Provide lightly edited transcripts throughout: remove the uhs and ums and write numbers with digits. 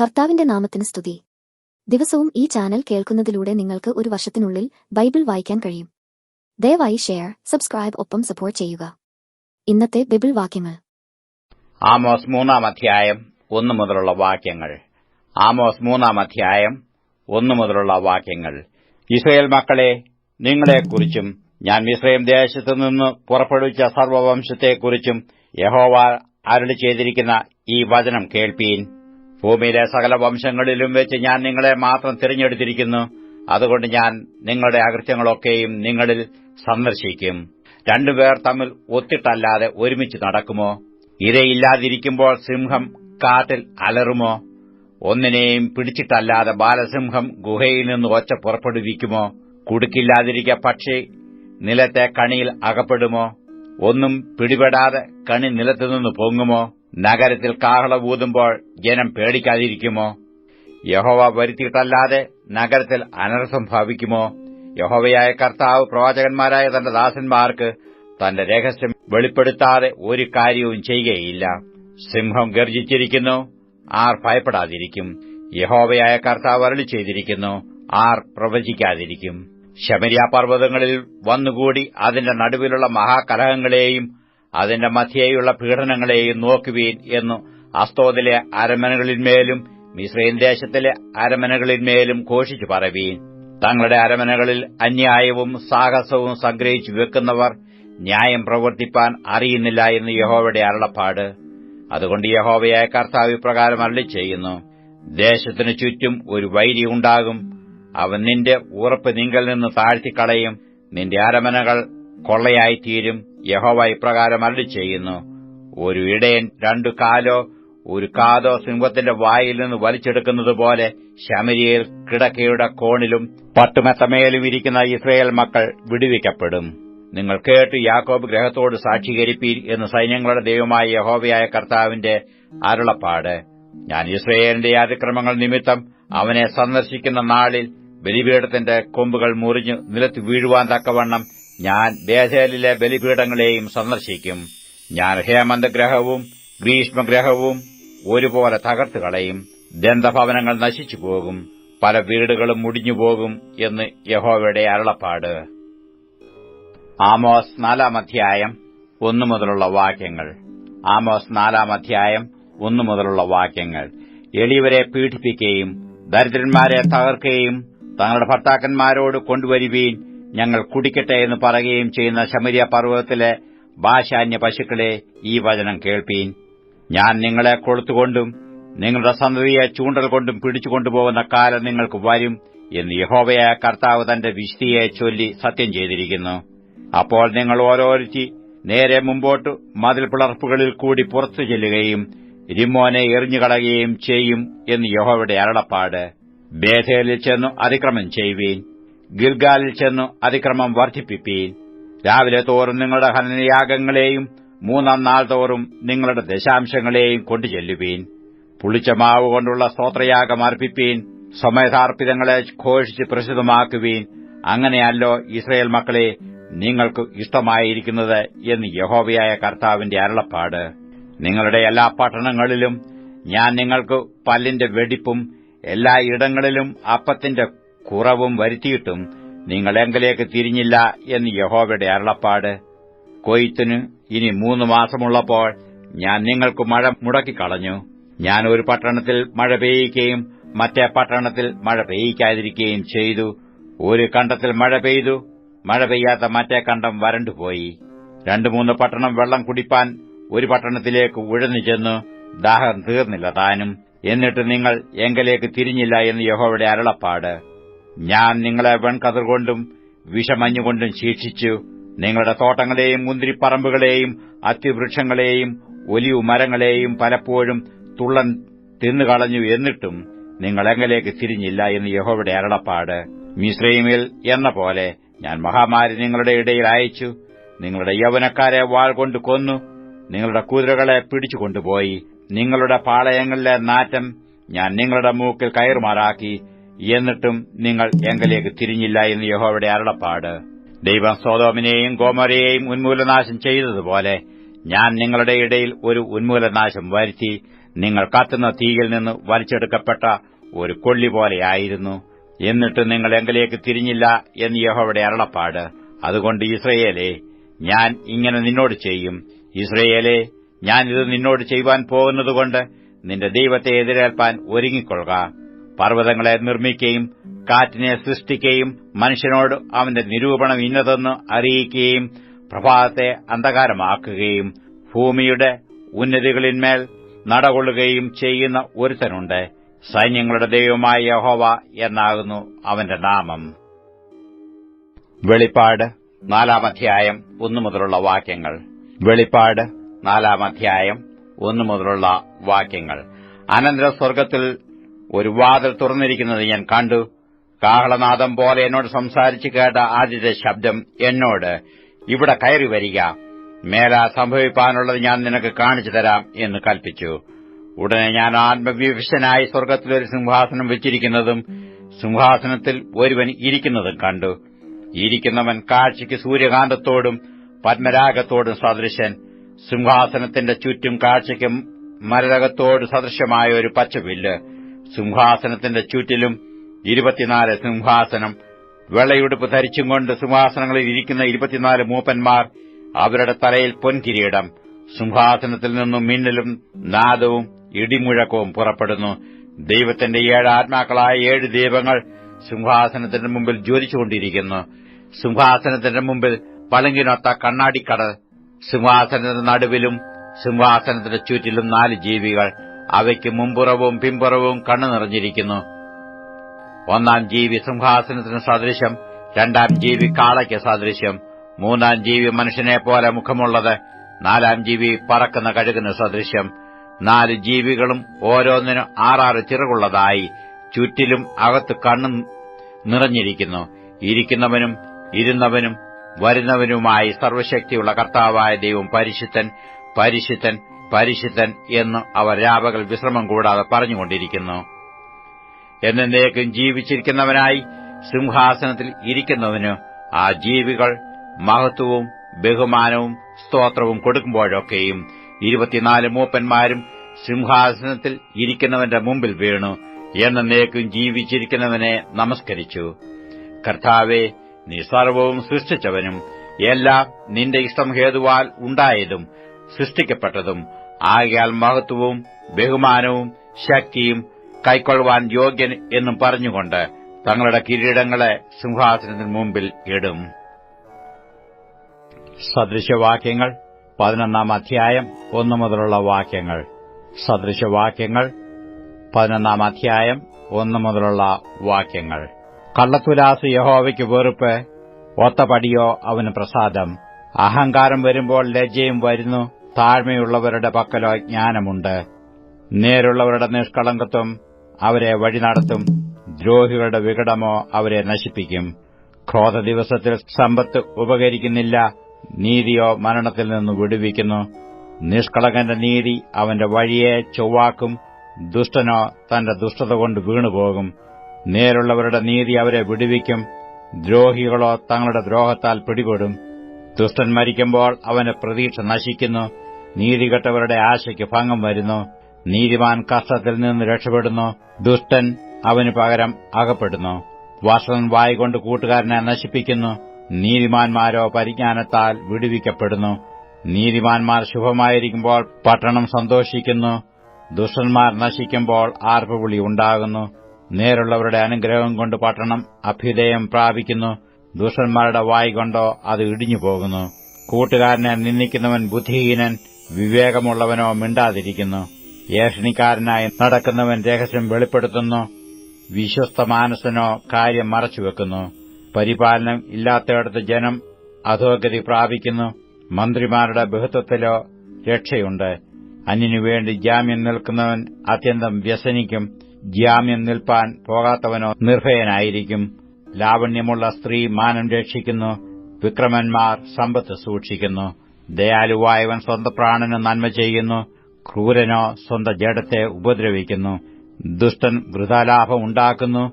കർത്താവിന്റെ നാമത്തിന് സ്തുതി. ദിവസവും ഈ ചാനൽ കേൾക്കുന്നതിലൂടെ നിങ്ങൾക്ക് ഒരു വർഷത്തിനുള്ളിൽ ബൈബിൾ വായിക്കാൻ കഴിയും. ദയവായി ഷെയർ, സബ്സ്ക്രൈബ് ഒപ്പം സപ്പോർട്ട് ചെയ്യുക. ഇന്നത്തെ ബൈബിൾ വാക്യങ്ങൾ: ആമോസ് 3-ാം അധ്യായം 1 മുതലുള്ള വാക്യങ്ങൾ. ആമോസ് 3-ാം അധ്യായം 1 മുതലുള്ള വാക്യങ്ങൾ. ഇസ്രായേൽ മക്കളെ, നിങ്ങളെക്കുറിച്ചും ഞാൻ മിസ്രയീം ദേശത്തുനിന്ന് പുറപ്പെടുവിച്ച സർവ്വവംശത്തെക്കുറിച്ചും യഹോവ അരുളി ചെയ്തിരിക്കുന്ന ഈ വചനം കേൾപ്പീൻ. ഭൂമിയിലെ സകല വംശങ്ങളിലും വെച്ച് ഞാൻ നിങ്ങളെ മാത്രം തിരഞ്ഞെടുത്തിരിക്കുന്നു. അതുകൊണ്ട് ഞാൻ നിങ്ങളുടെ അകൃത്യങ്ങളൊക്കെയും നിങ്ങളിൽ സന്ദർശിക്കും. രണ്ടുപേർ തമ്മിൽ ഒത്തിട്ടല്ലാതെ ഒരുമിച്ച് നടക്കുമോ? ഇരയില്ലാതിരിക്കുമ്പോൾ സിംഹം കാട്ടിൽ അലറുമോ? ഒന്നിനെയും പിടിച്ചിട്ടല്ലാതെ ബാലസിംഹം ഗുഹയിൽ നിന്ന് ഒച്ച പുറപ്പെടുവിക്കുമോ? കുടുക്കില്ലാതിരിക്കെ പക്ഷി നിലത്തെ കണിയിൽ അകപ്പെടുമോ? ഒന്നും പിടിപെടാതെ കണി നിലത്തുനിന്ന് പൊങ്ങുമോ? നഗരത്തിൽ കാഹള ഊതുമ്പോൾ ജനം പേടിക്കാതിരിക്കുമോ? യഹോവ വരുത്തിയിട്ടല്ലാതെ നഗരത്തിൽ അനർത്ഥം ഭവിക്കുമോ? യഹോവയായ കർത്താവ് പ്രവാചകന്മാരായ തന്റെ ദാസന്മാർക്ക് തന്റെ രഹസ്യം വെളിപ്പെടുത്താതെ ഒരു കാര്യവും ചെയ്യുകയില്ല. സിംഹം ഗർജിച്ചിരിക്കുന്നു, ആർ ഭയപ്പെടാതിരിക്കും? യഹോവയായ കർത്താവ് അരുളി ചെയ്തിരിക്കുന്നു, ആർ പ്രവചിക്കാതിരിക്കും? ശമര്യ പർവ്വതങ്ങളിൽ വന്നുകൂടി അതിന്റെ നടുവിലുള്ള മഹാകലഹങ്ങളെയും അതിന്റെ മധ്യേയുള്ള പീഡനങ്ങളെയും നോക്കുവീൻ എന്നു അസ്തോദിലെ അരമനകളിന്മേലും മിസ്രയീം ദേശത്തിലെ അരമനകളിന്മേലും ഘോഷിച്ചു പറവീൻ. തങ്ങളുടെ അരമനകളിൽ അന്യായവും സാഹസവും സംഗ്രഹിച്ചു വെക്കുന്നവർ ന്യായം പ്രവർത്തിപ്പാൻ അറിയുന്നില്ല എന്ന് യഹോവയുടെ അരുളപ്പാട്. അതുകൊണ്ട് യഹോവയായ കർത്താവ് ഇപ്രകാരം അരുളി ചെയ്യുന്നു: ദേശത്തിനു ചുറ്റും ഒരു വൈരി ഉണ്ടാകും. അവൻ നിന്റെ ഉറപ്പ് നിങ്കൽ നിന്ന് താഴ്ത്തിക്കളയും. നിന്റെ അരമനകൾ കൊള്ളയായിത്തീരും. യഹോവ ഇപ്രകാരം അരുളി ചെയ്യുന്നു: ഒരു ഇടയൻ 2 കാലോ ഒരു കാതോ സിംഹത്തിന്റെ വായിൽ നിന്ന് വലിച്ചെടുക്കുന്നതുപോലെ ശമര്യയിൽ കിടക്കയുടെ കോണിലും പട്ടുമെത്തമേലും ഇരിക്കുന്ന ഇസ്രായേൽ മക്കൾ വിടുവിക്കപ്പെടും. നിങ്ങൾ കേട്ട് യാക്കോബ് ഗൃഹത്തോട് സാക്ഷീകരിപ്പീൻ എന്ന് സൈന്യങ്ങളുടെ ദൈവമായ യഹോവയായ കർത്താവിന്റെ അരുളപ്പാട്. ഞാൻ ഇസ്രായേലിന്റെ അതിക്രമങ്ങൾ നിമിത്തം അവനെ സന്ദർശിക്കുന്ന നാളിൽ ബലിപീഠത്തിന്റെ കൊമ്പുകൾ മുറിഞ്ഞു നിലത്ത് വീഴുവാൻ തക്കവണ്ണം ഞാൻ ബേഥേലിലെ ബലിപീഠങ്ങളെയും സന്ദർശിക്കും. ഞാൻ ഹേമന്തഗ്രഹവും ഗ്രീഷ്മഗ്രഹവും ഒരുപോലെ തകർത്തുകളയും. ദന്തഭവനങ്ങൾ നശിച്ചുപോകും, പല വീടുകളും മുടിഞ്ഞുപോകും എന്ന് യഹോവയുടെ അരുളപ്പാട്. ആമോസ് 4-ാം അധ്യായം 1 മുതലുള്ള വാക്യങ്ങൾ. ആമോസ് 4-ാം അധ്യായം 1 മുതലുള്ള വാക്യങ്ങൾ. എളിയവരെ പീഡിപ്പിക്കുകയും ദരിദ്രന്മാരെ തകർക്കുകയും തങ്ങളുടെ ഭർത്താക്കന്മാരോട് കൊണ്ടുവരുവീൻ, ഞങ്ങൾ കുടിക്കട്ടെ എന്ന് പറയുകയും ചെയ്യുന്ന ശമര്യ പർവ്വതത്തിലെ ബാശാന്യ പശുക്കളെ, ഈ വചനം കേൾപ്പീൻ. ഞാൻ നിങ്ങളെ കൊളുത്തുകൊണ്ടും നിങ്ങളുടെ സന്തതിയെ ചൂണ്ടൽ കൊണ്ടും പിടിച്ചുകൊണ്ടുപോകുന്ന കാലം നിങ്ങൾക്ക് വരും എന്ന് യഹോവയായ കർത്താവ് തന്റെ വിശുദ്ധിയെ ചൊല്ലി സത്യം ചെയ്തിരിക്കുന്നു. അപ്പോൾ നിങ്ങൾ ഓരോരുത്തി നേരെ മുമ്പോട്ട് മതിൽ പിളർപ്പുകളിൽ കൂടി പുറത്തു ചെല്ലുകയും രിമ്മോനെ എറിഞ്ഞുകളയുകയും ചെയ്യും എന്ന് യഹോവയുടെ അരുളപ്പാട്. ബേഥേലിൽ ചെന്നു അതിക്രമം ചെയ്യുവീൻ, ഗിൽഗാലിൽ ചെന്നു അതിക്രമം വർദ്ധിപ്പിപ്പീൻ. രാവിലെ തോറും നിങ്ങളുടെ ഹനനയാഗങ്ങളെയും 3-ാം നാൾ തോറും നിങ്ങളുടെ ദശാംശങ്ങളെയും കൊണ്ടുചെല്ലുവീൻ. പുളിച്ച മാവ് കൊണ്ടുള്ള സ്തോത്രയാഗം അർപ്പിപ്പീൻ. സ്വമേധാർപ്പിതങ്ങളെ ഘോഷിച്ച് പ്രസിദ്ധമാക്കുവീൻ. അങ്ങനെയല്ലോ ഇസ്രായേൽ മക്കളെ നിങ്ങൾക്ക് ഇഷ്ടമായിരിക്കുന്നത് എന്ന് യഹോവയായ കർത്താവിന്റെ അരുളപ്പാട്. നിങ്ങളുടെ എല്ലാ പട്ടണങ്ങളിലും ഞാൻ നിങ്ങൾക്ക് പല്ലിന്റെ വെടിപ്പും എല്ലാ ഇടങ്ങളിലും അപ്പത്തിന്റെ കുറവും വരുത്തിയിട്ടും നിങ്ങൾ എങ്കിലേക്ക് തിരിഞ്ഞില്ല എന്ന് യഹോവയുടെ അരുളപ്പാട്. കൊയ്ത്തിന് ഇനി 3 മാസമുള്ളപ്പോൾ ഞാൻ നിങ്ങൾക്ക് മഴ മുടക്കിക്കളഞ്ഞു. ഞാൻ ഒരു പട്ടണത്തിൽ മഴ പെയ്യിക്കുകയും മറ്റേ പട്ടണത്തിൽ മഴ പെയ്യിക്കാതിരിക്കുകയും ചെയ്തു. ഒരു കണ്ടത്തിൽ മഴ പെയ്തു, മഴ പെയ്യാത്ത മറ്റേ കണ്ടം വരണ്ടുപോയി. 2-3 പട്ടണം വെള്ളം കുടിപ്പാൻ ഒരു പട്ടണത്തിലേക്ക് ഉഴന്നു ചെന്നു, ദാഹം തീർന്നില്ല താനും. എന്നിട്ട് നിങ്ങൾ എങ്കിലേക്ക് തിരിഞ്ഞില്ല എന്ന് യഹോവയുടെ അരുളപ്പാട്. ഞാൻ നിങ്ങളെ വെൺകതിർകൊണ്ടും വിഷമഞ്ഞുകൊണ്ടും ശിക്ഷിച്ചു. നിങ്ങളുടെ തോട്ടങ്ങളെയും മുന്തിരിപ്പറമ്പുകളെയും അത്തിവൃക്ഷങ്ങളെയും ഒലിവു മരങ്ങളെയും പലപ്പോഴും തുള്ളൻ തിന്നുകളഞ്ഞു. എന്നിട്ടും നിങ്ങൾ എങ്കിലേക്ക് തിരിഞ്ഞില്ല എന്ന് യഹോവയുടെ അരുളപ്പാട്. മിസ്രയീമിൽ എന്ന പോലെ ഞാൻ മഹാമാരി നിങ്ങളുടെ ഇടയിൽ അയച്ചു. നിങ്ങളുടെ യൗവനക്കാരെ വാൾ കൊണ്ട് കൊന്നു, നിങ്ങളുടെ കുതിരകളെ പിടിച്ചുകൊണ്ടുപോയി. നിങ്ങളുടെ പാളയങ്ങളിലെ നാറ്റം ഞാൻ നിങ്ങളുടെ മൂക്കിൽ കയറുമാറാക്കി. എന്നിട്ടും നിങ്ങൾ എങ്കിലേക്ക് തിരിഞ്ഞില്ല എന്ന് യഹോവയുടെ അരുളപ്പാട്. ദൈവം സൊദോമിനെയും ഗൊമോരയെയും ഉന്മൂലനാശം ചെയ്തതുപോലെ ഞാൻ നിങ്ങളുടെ ഇടയിൽ ഒരു ഉന്മൂലനാശം വരുത്തി നിങ്ങൾ കത്തുന്ന തീയിൽ നിന്ന് വലിച്ചെടുക്കപ്പെട്ട ഒരു കൊള്ളി പോലെയായിരുന്നു. എന്നിട്ട് നിങ്ങൾ എങ്കിലേക്ക് തിരിഞ്ഞില്ല എന്ന് യഹോവയുടെ അരുളപ്പാട്. അതുകൊണ്ട് ഇസ്രയേലേ, ഞാൻ ഇങ്ങനെ നിന്നോട് ചെയ്യും. ഇസ്രയേലേ, ഞാനിത് നിന്നോട് ചെയ്യുവാൻ പോകുന്നതുകൊണ്ട് നിന്റെ ദൈവത്തെ എതിരേൽപ്പാൻ ഒരുങ്ങിക്കൊള്ളുക. പർവ്വതങ്ങളെ നിർമ്മിക്കുകയും കാറ്റിനെ സൃഷ്ടിക്കുകയും മനുഷ്യനോട് അവന്റെ നിരൂപണം ഇന്നതെന്ന് അറിയിക്കുകയും പ്രഭാതത്തെ അന്ധകാരമാക്കുകയും ഭൂമിയുടെ ഉന്നതികളിന്മേൽ നടകൊള്ളുകയും ചെയ്യുന്ന ഒരുത്തനുണ്ട്. സൈന്യങ്ങളുടെ ദൈവമായ യഹോവ എന്നാകുന്നു അവന്റെ നാമം. വെളിപ്പാട് 4-ാം അധ്യായം 1 മുതലുള്ള വാക്യങ്ങൾ. വെളിപ്പാട് 4-ാം അധ്യായം 1 മുതലുള്ള വാക്യങ്ങൾ. അനന്തരം സ്വർഗ്ഗത്തിൽ ഒരു വാതിൽ തുറന്നിരിക്കുന്നത് ഞാൻ കണ്ടു. കാഹളനാദം പോലെ എന്നോട് സംസാരിച്ചു കേട്ട ആദ്യത്തെ ശബ്ദം എന്നോട്, ഇവിടെ കയറി വരിക, മേലാ സംഭവിപ്പാനുള്ളത് ഞാൻ നിനക്ക് കാണിച്ചു തരാം എന്ന് കൽപ്പിച്ചു. ഉടനെ ഞാൻ ആത്മവിവശനായി സ്വർഗ്ഗത്തിലൊരു സിംഹാസനം വെച്ചിരിക്കുന്നതും സിംഹാസനത്തിൽ ഒരുവൻ ഇരിക്കുന്നതും കണ്ടു. ഇരിക്കുന്നവൻ കാഴ്ചയ്ക്ക് സൂര്യകാന്തത്തോടും പത്മരാഗത്തോടും സദൃശൻ. സിംഹാസനത്തിന്റെ ചുറ്റും കാഴ്ചയ്ക്ക് മരതകത്തോട് സദൃശമായ ഒരു പച്ചവില്ല്. സിംഹാസനത്തിന്റെ ചുറ്റിലും 24 സിംഹാസനം. വെള്ളയുടുപ്പ് ധരിച്ചും കൊണ്ട് സിംഹാസനങ്ങളിൽ ഇരിക്കുന്ന 24 മൂപ്പന്മാർ. അവരുടെ തലയിൽ പൊൻകിരീടം. സിംഹാസനത്തിൽ നിന്നും മിന്നലും നാദവും ഇടിമുഴക്കവും പുറപ്പെടുന്നു. ദൈവത്തിന്റെ 7 ആത്മാക്കളായ 7 ദീപങ്ങൾ സിംഹാസനത്തിന്റെ മുമ്പിൽ ജ്വലിച്ചുകൊണ്ടിരിക്കുന്നു. സിംഹാസനത്തിന്റെ മുമ്പിൽ പളുങ്കിനൊത്ത കണ്ണാടിക്കട. സിംഹാസനത്തിന്റെ നടുവിലും സിംഹാസനത്തിന്റെ ചുറ്റിലും 4 ജീവികൾ. അവയ്ക്ക് മുമ്പുറവും പിമ്പുറവും കണ്ണു നിറഞ്ഞിരിക്കുന്നു. 1-ാം ജീവി സിംഹാസനത്തിന് സദൃശം, 2-ാം ജീവി കാളയ്ക്ക് സദൃശം, 3-ാം ജീവി മനുഷ്യനെപ്പോലെ മുഖമുള്ളത്, 4-ാം ജീവി പറക്കുന്ന കഴുകിന് സദൃശം. 4 ജീവികളും ഓരോന്നിനും 6 ചിറകുള്ളതായി ചുറ്റിലും അകത്ത് കണ്ണു നിറഞ്ഞിരിക്കുന്നു. ഇരിക്കുന്നവനും ഇരുന്നവനും വരുന്നവനുമായി സർവ്വശക്തിയുള്ള കർത്താവായ ദൈവം പരിശുദ്ധൻ, പരിശുദ്ധൻ, പരിശുദ്ധൻ എന്ന് അവർ രാപകൽ വിശ്രമം കൂടാതെ പറഞ്ഞുകൊണ്ടിരിക്കുന്നു. എന്നേക്കും ജീവിച്ചിരിക്കുന്നവനായി സിംഹാസനത്തിൽ ഇരിക്കുന്നവന് ആ ജീവികൾ മഹത്വവും ബഹുമാനവും സ്തോത്രവും കൊടുക്കുമ്പോഴൊക്കെയും 24 മൂപ്പന്മാരും സിംഹാസനത്തിൽ ഇരിക്കുന്നവന്റെ മുമ്പിൽ വീണു എന്നേക്കും ജീവിച്ചിരിക്കുന്നവനെ നമസ്കരിച്ചു. കർത്താവേ, നീ സർവവും സൃഷ്ടിച്ചവനും എല്ലാം നിന്റെ ഇഷ്ടം ഹേതുവാൽ ഉണ്ടായതും സൃഷ്ടിക്കപ്പെട്ടതും ആകയാൽ മഹത്വവും ബഹുമാനവും ശക്തിയും കൈക്കൊള്ളുവാൻ യോഗ്യൻ എന്നും പറഞ്ഞുകൊണ്ട് തങ്ങളുടെ കിരീടങ്ങളെ സിംഹാസനത്തിന് മുമ്പിൽ ഇടും. സദൃശവാക്യങ്ങൾ 11-ാം അധ്യായം 1 മുതലുള്ള വാക്യങ്ങൾ. സദൃശവാക്യങ്ങൾ 11-ാം അധ്യായം 1 മുതലുള്ള വാക്യങ്ങൾ. കള്ളത്തുലാസ് യഹോവയ്ക്ക് വെറുപ്പ്, ഒത്തപടിയോ അവന് പ്രസാദം. അഹങ്കാരം വരുമ്പോൾ ലജ്ജയും വരുന്നു, താഴ്മയുള്ളവരുടെ പക്കലോ ജ്ഞാനമുണ്ട്. നേരുള്ളവരുടെ നിഷ്കളങ്കത്വം അവരെ വഴി നടത്തും, ദ്രോഹികളുടെ വികടമോ അവരെ നശിപ്പിക്കും. ക്രോധ ദിവസത്തിൽ സമ്പത്ത് ഉപകരിക്കുന്നില്ല, നീതിയോ മരണത്തിൽ നിന്ന് വിടുവിക്കുന്നു. നിഷ്കളങ്കന്റെ നീതി അവന്റെ വഴിയെ ചൊവ്വാക്കും, ദുഷ്ടനോ തന്റെ ദുഷ്ടത കൊണ്ട് വീണുപോകും. നേരുള്ളവരുടെ നീതി അവരെ വിടുവിക്കും, ദ്രോഹികളോ തങ്ങളുടെ ദ്രോഹത്താൽ പിടിപെടും. ദുഷ്ടൻ മരിക്കുമ്പോൾ അവന്റെ പ്രതീക്ഷ നശിക്കുന്നു, നീതികെട്ടവരുടെ ആശയ്ക്ക് ഭംഗം വരുന്നു. നീതിമാൻ കഷ്ടത്തിൽ നിന്ന് രക്ഷപ്പെടുന്നു, ദുഷ്ടൻ അവന് പകരം അകപ്പെടുന്നു. വഷളൻ വായ്കൊണ്ട് കൂട്ടുകാരനെ നശിപ്പിക്കുന്നു, നീതിമാന്മാരോ പരിജ്ഞാനത്താൽ വിടുവിക്കപ്പെടുന്നു. നീതിമാന്മാർ ശുഭമായിരിക്കുമ്പോൾ പട്ടണം സന്തോഷിക്കുന്നു, ദുഷ്ടന്മാർ നശിക്കുമ്പോൾ ആർപ്പുവിളി ഉണ്ടാകുന്നു. നേരുള്ളവരുടെ അനുഗ്രഹം കൊണ്ട് പട്ടണം അഭ്യുദയം പ്രാപിക്കുന്നു, ദുഷ്ടന്മാരുടെ വായ് കൊണ്ടോ അത് ഇടിഞ്ഞുപോകുന്നു. കൂട്ടുകാരനെ നിന്ദിക്കുന്നവൻ ബുദ്ധിഹീനൻ, വിവേകമുള്ളവനോ മിണ്ടാതിരിക്കുന്നു. ഏഷണിക്കാരനായി നടക്കുന്നവൻ രഹസ്യം വെളിപ്പെടുത്തുന്നു, വിശ്വസ്തമാനസനോ കാര്യം മറച്ചുവെക്കുന്നു. പരിപാലനം ഇല്ലാത്തയിടത്ത് ജനം അധോഗതി പ്രാപിക്കുന്നു, മന്ത്രിമാരുടെ ബഹുത്വത്തിലോ രക്ഷയുണ്ട്. അന്യനുവേണ്ടി ജാമ്യം നിൽക്കുന്നവൻ അത്യന്തം വ്യസനിക്കും, ജാമ്യം നിൽപ്പാൻ പോകാത്തവനോ നിർഭയനായിരിക്കും. ലാവണ്യമുള്ള സ്ത്രീ മാനം രക്ഷിക്കുന്നു, വിക്രമന്മാർ സമ്പത്ത് സൂക്ഷിക്കുന്നു. ദയാലുവായവൻ സ്വന്തം പ്രാണന് നന്മ ചെയ്യുന്നു, ക്രൂരനോ സ്വന്തം ജഡത്തെ ഉപദ്രവിക്കുന്നു. ദുഷ്ടൻ വൃഥാലാഭം ഉണ്ടാക്കുന്നു,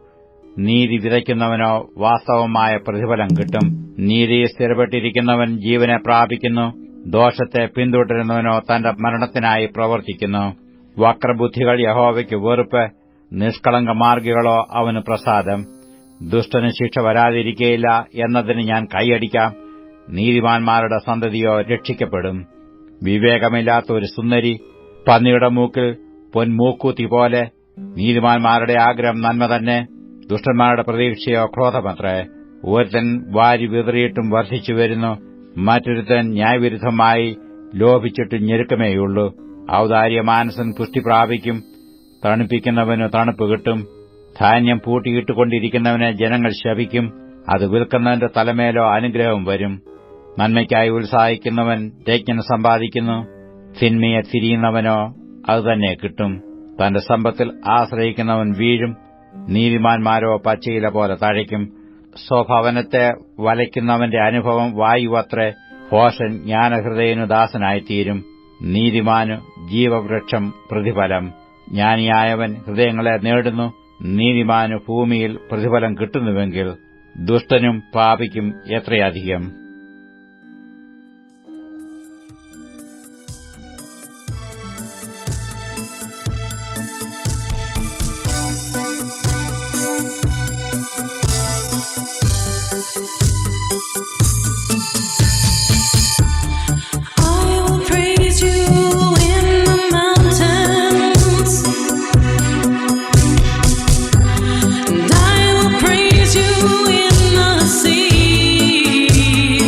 നീതി വിതയ്ക്കുന്നവനോ വാസ്തവമായ പ്രതിഫലം കിട്ടും. നീതി സ്ഥിരപ്പെട്ടിരിക്കുന്നവൻ ജീവനെ പ്രാപിക്കുന്നു, ദോഷത്തെ പിന്തുടരുന്നവനോ തന്റെ മരണത്തിനായി പ്രവർത്തിക്കുന്നു. വക്രബുദ്ധികൾ യഹോവയ്ക്ക് വെറുപ്പ്, നിഷ്കളങ്കമാർഗികളോ അവന് പ്രസാദം. ദുഷ്ടന് ശിക്ഷ വരാതിരിക്കയില്ല എന്നതിന് ഞാൻ കൈയടിക്കാം. നീതിമാന്മാരുടെ സന്തതിയോ രക്ഷിക്കപ്പെടും. വിവേകമില്ലാത്ത ഒരു സുന്ദരി പന്നിയുടെ മൂക്കിൽ പൊന്മൂക്കൂത്തി പോലെ. നീതിമാന്മാരുടെ ആഗ്രഹം നന്മ തന്നെ, ദുഷ്ടന്മാരുടെ പ്രതീക്ഷയോ ക്രോധമത്രേ. ഒരുത്തൻ വാരി വിതറിയിട്ടും വർദ്ധിച്ചു വരുന്നു, മറ്റൊരുത്തൻ ന്യായവിരുദ്ധമായി ലോഭിച്ചിട്ട് ഞെരുക്കമേയുള്ളൂ. ഔദാര്യമാനസൻ പുഷ്ടി പ്രാപിക്കും, തണുപ്പിക്കുന്നവന് തണുപ്പ് കിട്ടും. ധാന്യം പൂട്ടിയിട്ടുകൊണ്ടിരിക്കുന്നവനെ ജനങ്ങൾ ശപിക്കും, അത് വിൽക്കുന്നവന്റെ തലമേലോ അനുഗ്രഹം വരും. നന്മയ്ക്കായി ഉത്സാഹിക്കുന്നവൻ രജ്ഞന സമ്പാദിക്കുന്നു, തിന്മയെ തിരിയുന്നവനോ അതുതന്നെ കിട്ടും. തന്റെ സമ്പത്തിൽ ആശ്രയിക്കുന്നവൻ വീഴും, നീതിമാന്മാരോ പച്ചയില പോലെ തഴയ്ക്കും. സ്വഭവനത്തെ വലയ്ക്കുന്നവന്റെ അനുഭവം വായുവത്രേ. ഭോഷൻ ജ്ഞാനഹൃദയനു ദാസനായിത്തീരും, നീതിമാനു ജീവവൃക്ഷം പ്രതിഫലം. ജ്ഞാനിയായവൻ ഹൃദയങ്ങളെ നേടുന്നു, നീതിമാനു ഭൂമിയിൽ പ്രതിഫലം കിട്ടുന്നുവെങ്കിൽ ദുഷ്ടനും പാപിക്കും എത്രയധികം. And I will praise you in the sea.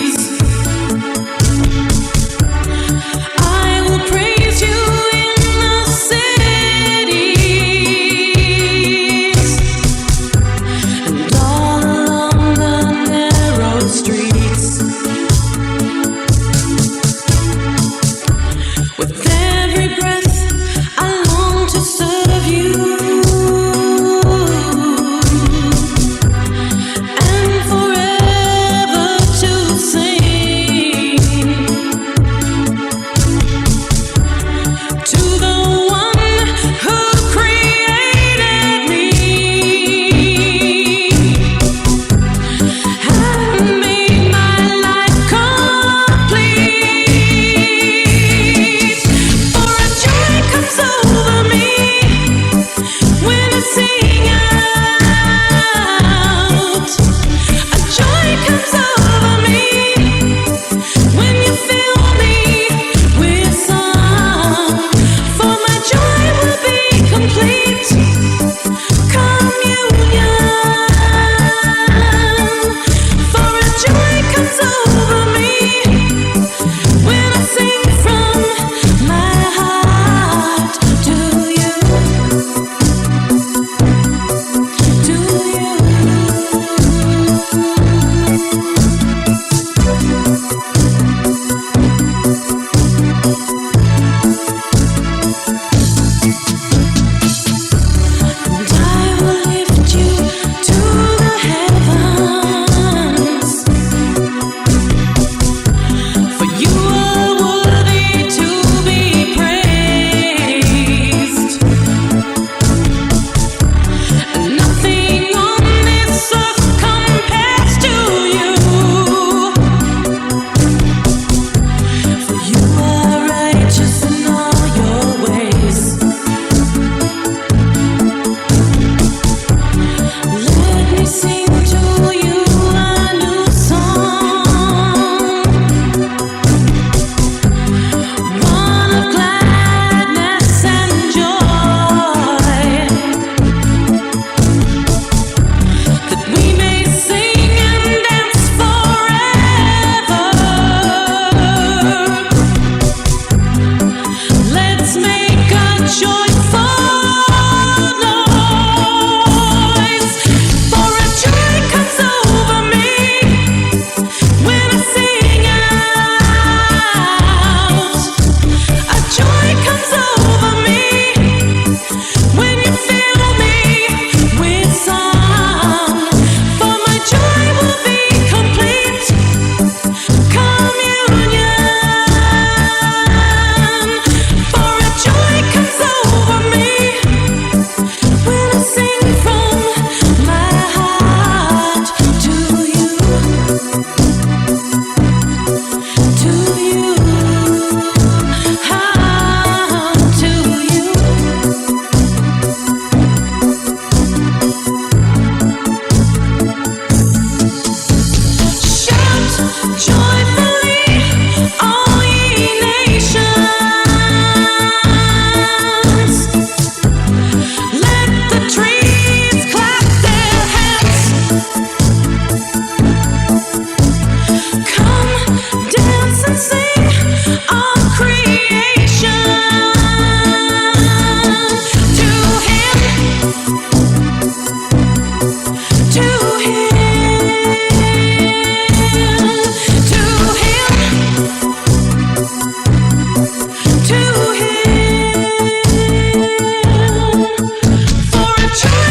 joy